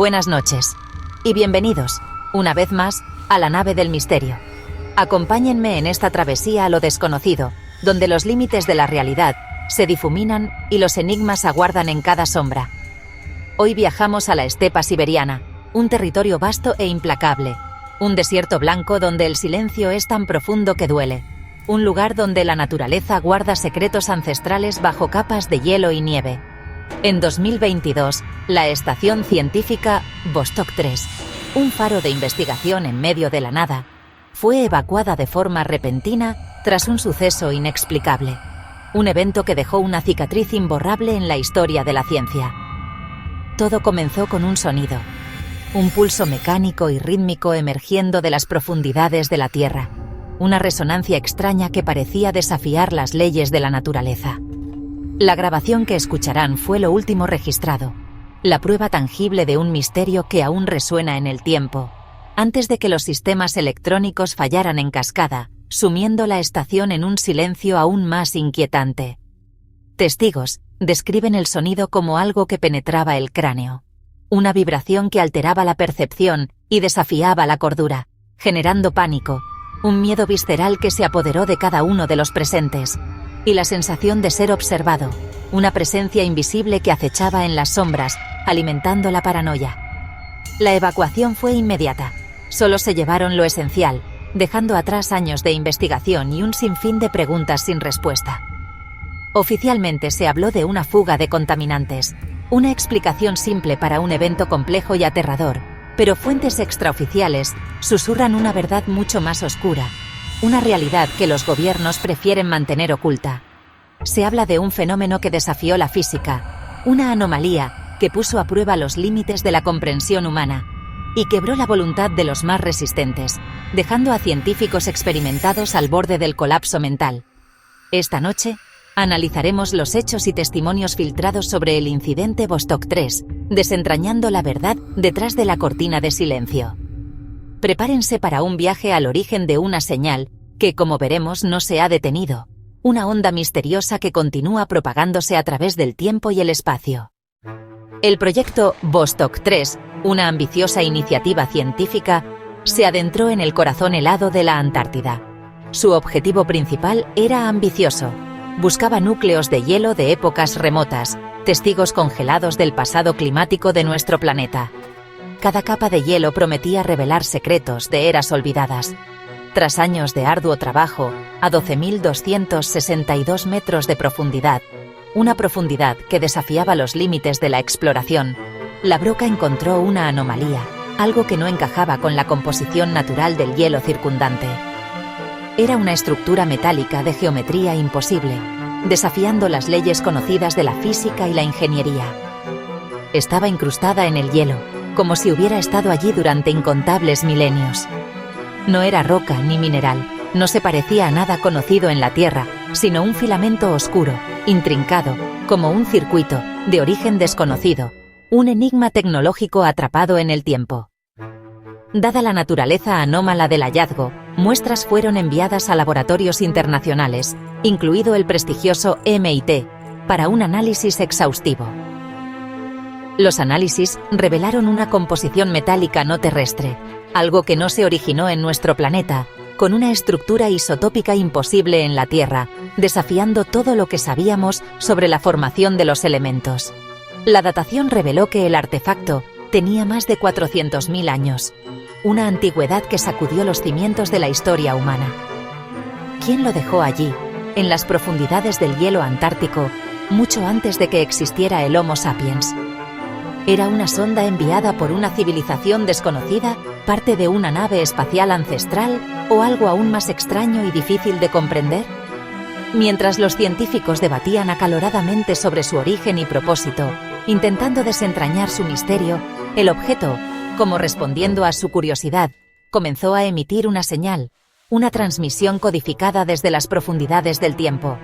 Buenas noches y bienvenidos, una vez más, a la nave del misterio. Acompáñenme en esta travesía a lo desconocido, donde los límites de la realidad se difuminan y los enigmas aguardan en cada sombra. Hoy viajamos a la estepa siberiana, un territorio vasto e implacable, un desierto blanco donde el silencio es tan profundo que duele, un lugar donde la naturaleza guarda secretos ancestrales bajo capas de hielo y nieve. En 2022, la estación científica Vostok 3, un faro de investigación en medio de la nada, fue evacuada de forma repentina tras un suceso inexplicable. Un evento que dejó una cicatriz imborrable en la historia de la ciencia. Todo comenzó con un sonido, un pulso mecánico y rítmico emergiendo de las profundidades de la Tierra, una resonancia extraña que parecía desafiar las leyes de la naturaleza. La grabación que escucharán fue lo último registrado, la prueba tangible de un misterio que aún resuena en el tiempo, antes de que los sistemas electrónicos fallaran en cascada, sumiendo la estación en un silencio aún más inquietante. Testigos describen el sonido como algo que penetraba el cráneo, una vibración que alteraba la percepción y desafiaba la cordura, generando pánico, un miedo visceral que se apoderó de cada uno de los presentes, y la sensación de ser observado, una presencia invisible que acechaba en las sombras, alimentando la paranoia. La evacuación fue inmediata, solo se llevaron lo esencial, dejando atrás años de investigación y un sinfín de preguntas sin respuesta. Oficialmente se habló de una fuga de contaminantes, una explicación simple para un evento complejo y aterrador, pero fuentes extraoficiales susurran una verdad mucho más oscura, una realidad que los gobiernos prefieren mantener oculta. Se habla de un fenómeno que desafió la física, una anomalía que puso a prueba los límites de la comprensión humana y quebró la voluntad de los más resistentes, dejando a científicos experimentados al borde del colapso mental. Esta noche, analizaremos los hechos y testimonios filtrados sobre el incidente Vostok 3, desentrañando la verdad detrás de la cortina de silencio. Prepárense para un viaje al origen de una señal que, como veremos, no se ha detenido, una onda misteriosa que continúa propagándose a través del tiempo y el espacio. El proyecto Vostok 3, una ambiciosa iniciativa científica, se adentró en el corazón helado de la Antártida. Su objetivo principal era ambicioso. Buscaba núcleos de hielo de épocas remotas, testigos congelados del pasado climático de nuestro planeta. Cada capa de hielo prometía revelar secretos de eras olvidadas. Tras años de arduo trabajo, a 12.262 metros de profundidad, una profundidad que desafiaba los límites de la exploración, la broca encontró una anomalía, algo que no encajaba con la composición natural del hielo circundante. Era una estructura metálica de geometría imposible, desafiando las leyes conocidas de la física y la ingeniería. Estaba incrustada en el hielo, como si hubiera estado allí durante incontables milenios. No era roca ni mineral, no se parecía a nada conocido en la Tierra, sino un filamento oscuro, intrincado, como un circuito, de origen desconocido, un enigma tecnológico atrapado en el tiempo. Dada la naturaleza anómala del hallazgo, muestras fueron enviadas a laboratorios internacionales, incluido el prestigioso MIT, para un análisis exhaustivo. Los análisis revelaron una composición metálica no terrestre, algo que no se originó en nuestro planeta, con una estructura isotópica imposible en la Tierra, desafiando todo lo que sabíamos sobre la formación de los elementos. La datación reveló que el artefacto tenía más de 400.000 años, una antigüedad que sacudió los cimientos de la historia humana. ¿Quién lo dejó allí, en las profundidades del hielo antártico, mucho antes de que existiera el Homo sapiens? ¿Era una sonda enviada por una civilización desconocida, parte de una nave espacial ancestral o algo aún más extraño y difícil de comprender? Mientras los científicos debatían acaloradamente sobre su origen y propósito, intentando desentrañar su misterio, el objeto, como respondiendo a su curiosidad, comenzó a emitir una señal, una transmisión codificada desde las profundidades del tiempo.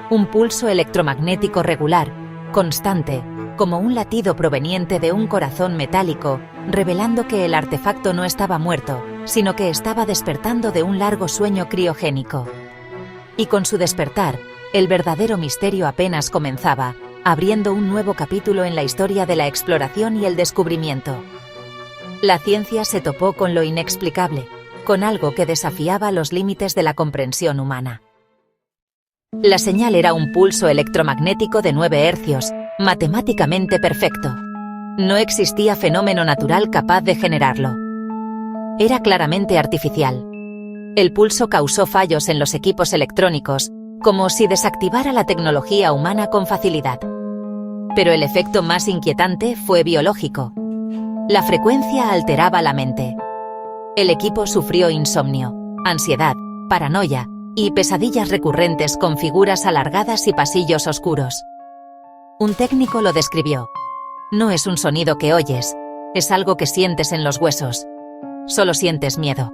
Un pulso electromagnético regular, constante, como un latido proveniente de un corazón metálico, revelando que el artefacto no estaba muerto, sino que estaba despertando de un largo sueño criogénico. Y con su despertar, el verdadero misterio apenas comenzaba, abriendo un nuevo capítulo en la historia de la exploración y el descubrimiento. La ciencia se topó con lo inexplicable, con algo que desafiaba los límites de la comprensión humana. La señal era un pulso electromagnético de 9 hercios, matemáticamente perfecto. No existía fenómeno natural capaz de generarlo. Era claramente artificial. El pulso causó fallos en los equipos electrónicos, como si desactivara la tecnología humana con facilidad. Pero el efecto más inquietante fue biológico. La frecuencia alteraba la mente. El equipo sufrió insomnio, ansiedad, paranoia y pesadillas recurrentes con figuras alargadas y pasillos oscuros. Un técnico lo describió. No es un sonido que oyes, es algo que sientes en los huesos. Solo sientes miedo.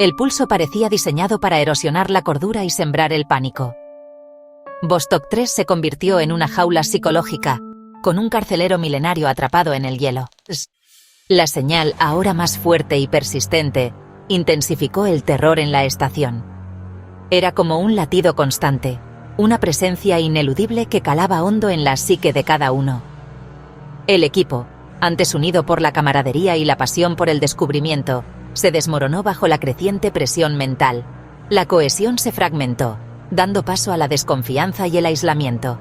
El pulso parecía diseñado para erosionar la cordura y sembrar el pánico. Vostok 3 se convirtió en una jaula psicológica, con un carcelero milenario atrapado en el hielo. La señal, ahora más fuerte y persistente, intensificó el terror en la estación. Era como un latido constante, una presencia ineludible que calaba hondo en la psique de cada uno. El equipo, antes unido por la camaradería y la pasión por el descubrimiento, se desmoronó bajo la creciente presión mental. La cohesión se fragmentó, dando paso a la desconfianza y el aislamiento.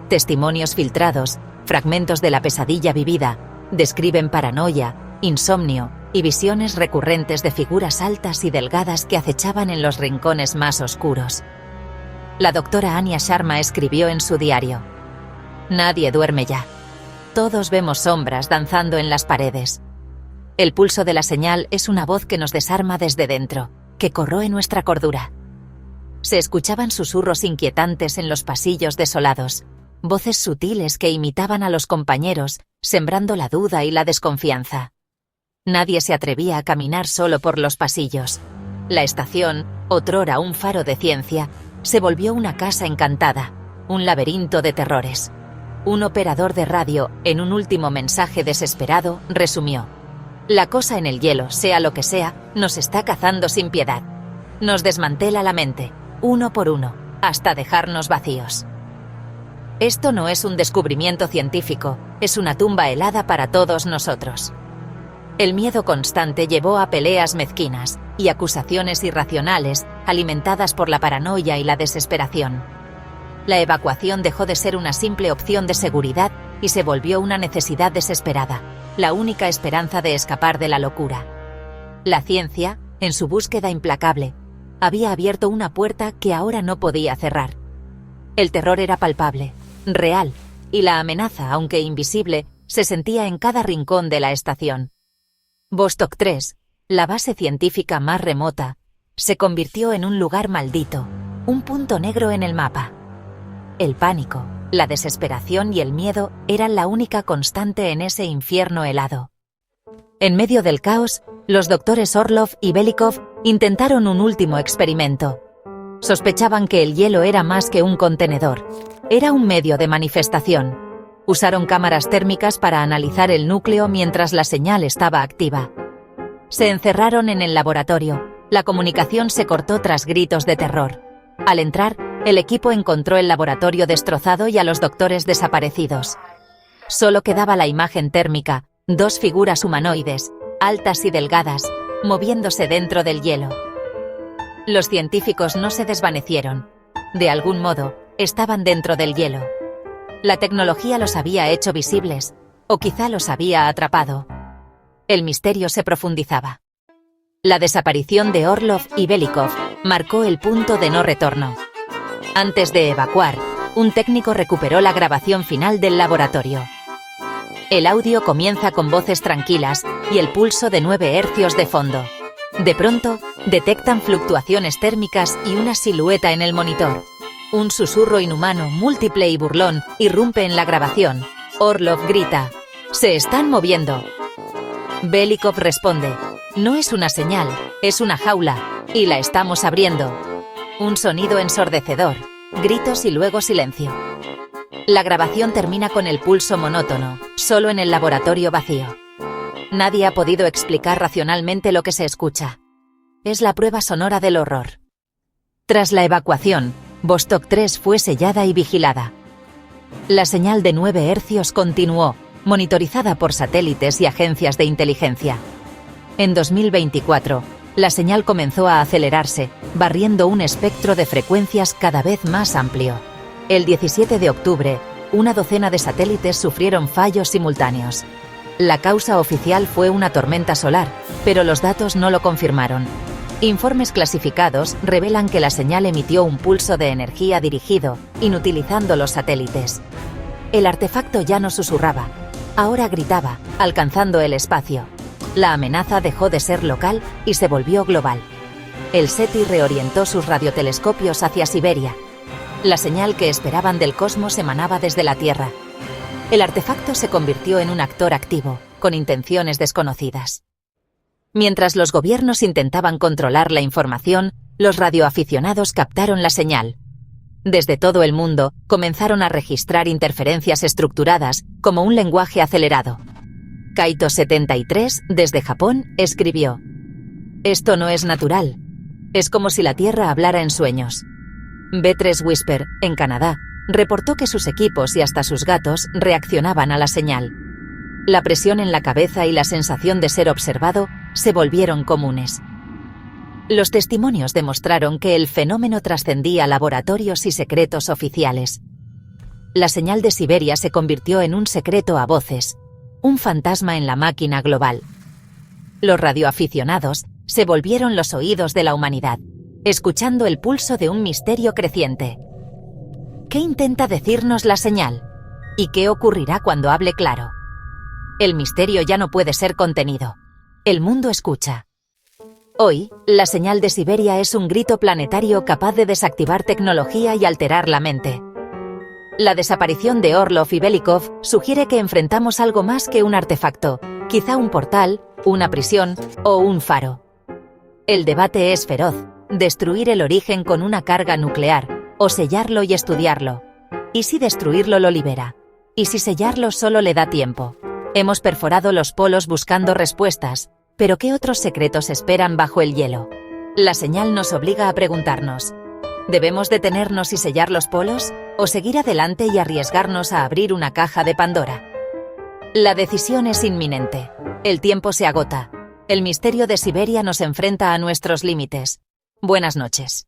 Testimonios filtrados, fragmentos de la pesadilla vivida, describen paranoia, insomnio y visiones recurrentes de figuras altas y delgadas que acechaban en los rincones más oscuros. La doctora Anya Sharma escribió en su diario: «Nadie duerme ya. Todos vemos sombras danzando en las paredes. El pulso de la señal es una voz que nos desarma desde dentro, que corroe nuestra cordura». Se escuchaban susurros inquietantes en los pasillos desolados, voces sutiles que imitaban a los compañeros, sembrando la duda y la desconfianza. Nadie se atrevía a caminar solo por los pasillos. La estación, otrora un faro de ciencia, se volvió una casa encantada, un laberinto de terrores. Un operador de radio, en un último mensaje desesperado, resumió: «La cosa en el hielo, sea lo que sea, nos está cazando sin piedad. Nos desmantela la mente, uno por uno, hasta dejarnos vacíos». Esto no es un descubrimiento científico, es una tumba helada para todos nosotros. El miedo constante llevó a peleas mezquinas y acusaciones irracionales alimentadas por la paranoia y la desesperación. La evacuación dejó de ser una simple opción de seguridad y se volvió una necesidad desesperada, la única esperanza de escapar de la locura. La ciencia, en su búsqueda implacable, había abierto una puerta que ahora no podía cerrar. El terror era palpable, real, y la amenaza, aunque invisible, se sentía en cada rincón de la estación. Vostok 3, la base científica más remota, se convirtió en un lugar maldito, un punto negro en el mapa. El pánico, la desesperación y el miedo eran la única constante en ese infierno helado. En medio del caos, los doctores Orlov y Belikov intentaron un último experimento. Sospechaban que el hielo era más que un contenedor, era un medio de manifestación. Usaron cámaras térmicas para analizar el núcleo mientras la señal estaba activa. Se encerraron en el laboratorio. La comunicación se cortó tras gritos de terror. Al entrar, el equipo encontró el laboratorio destrozado y a los doctores desaparecidos. Solo quedaba la imagen térmica, dos figuras humanoides, altas y delgadas, moviéndose dentro del hielo. Los científicos no se desvanecieron. De algún modo, estaban dentro del hielo. La tecnología los había hecho visibles, o quizá los había atrapado. El misterio se profundizaba. La desaparición de Orlov y Belikov marcó el punto de no retorno. Antes de evacuar, un técnico recuperó la grabación final del laboratorio. El audio comienza con voces tranquilas y el pulso de 9 hercios de fondo. De pronto, detectan fluctuaciones térmicas y una silueta en el monitor. Un susurro inhumano, múltiple y burlón irrumpe en la grabación. Orlov grita: «¡Se están moviendo!». Belikov responde: «No es una señal, es una jaula, y la estamos abriendo». Un sonido ensordecedor, gritos y luego silencio. La grabación termina con el pulso monótono, solo en el laboratorio vacío. Nadie ha podido explicar racionalmente lo que se escucha. Es la prueba sonora del horror. Tras la evacuación, Vostok 3 fue sellada y vigilada. La señal de 9 hercios continuó, monitorizada por satélites y agencias de inteligencia. En 2024, la señal comenzó a acelerarse, barriendo un espectro de frecuencias cada vez más amplio. El 17 de octubre, una docena de satélites sufrieron fallos simultáneos. La causa oficial fue una tormenta solar, pero los datos no lo confirmaron. Informes clasificados revelan que la señal emitió un pulso de energía dirigido, inutilizando los satélites. El artefacto ya no susurraba, ahora gritaba, alcanzando el espacio. La amenaza dejó de ser local y se volvió global. El SETI reorientó sus radiotelescopios hacia Siberia. La señal que esperaban del cosmos emanaba desde la Tierra. El artefacto se convirtió en un actor activo, con intenciones desconocidas. Mientras los gobiernos intentaban controlar la información, los radioaficionados captaron la señal. Desde todo el mundo, comenzaron a registrar interferencias estructuradas, como un lenguaje acelerado. Kaito73, desde Japón, escribió: «Esto no es natural. Es como si la Tierra hablara en sueños». B3 Whisper, en Canadá, reportó que sus equipos y hasta sus gatos reaccionaban a la señal. La presión en la cabeza y la sensación de ser observado se volvieron comunes. Los testimonios demostraron que el fenómeno trascendía laboratorios y secretos oficiales. La señal de Siberia se convirtió en un secreto a voces, un fantasma en la máquina global. Los radioaficionados se volvieron los oídos de la humanidad, escuchando el pulso de un misterio creciente. ¿Qué intenta decirnos la señal? ¿Y qué ocurrirá cuando hable claro? El misterio ya no puede ser contenido. El mundo escucha. Hoy, la señal de Siberia es un grito planetario capaz de desactivar tecnología y alterar la mente. La desaparición de Orlov y Belikov sugiere que enfrentamos algo más que un artefacto, quizá un portal, una prisión o un faro. El debate es feroz: destruir el origen con una carga nuclear, o sellarlo y estudiarlo. ¿Y si destruirlo lo libera? ¿Y si sellarlo solo le da tiempo? Hemos perforado los polos buscando respuestas, pero ¿qué otros secretos esperan bajo el hielo? La señal nos obliga a preguntarnos: ¿debemos detenernos y sellar los polos, o seguir adelante y arriesgarnos a abrir una caja de Pandora? La decisión es inminente. El tiempo se agota. El misterio de Siberia nos enfrenta a nuestros límites. Buenas noches.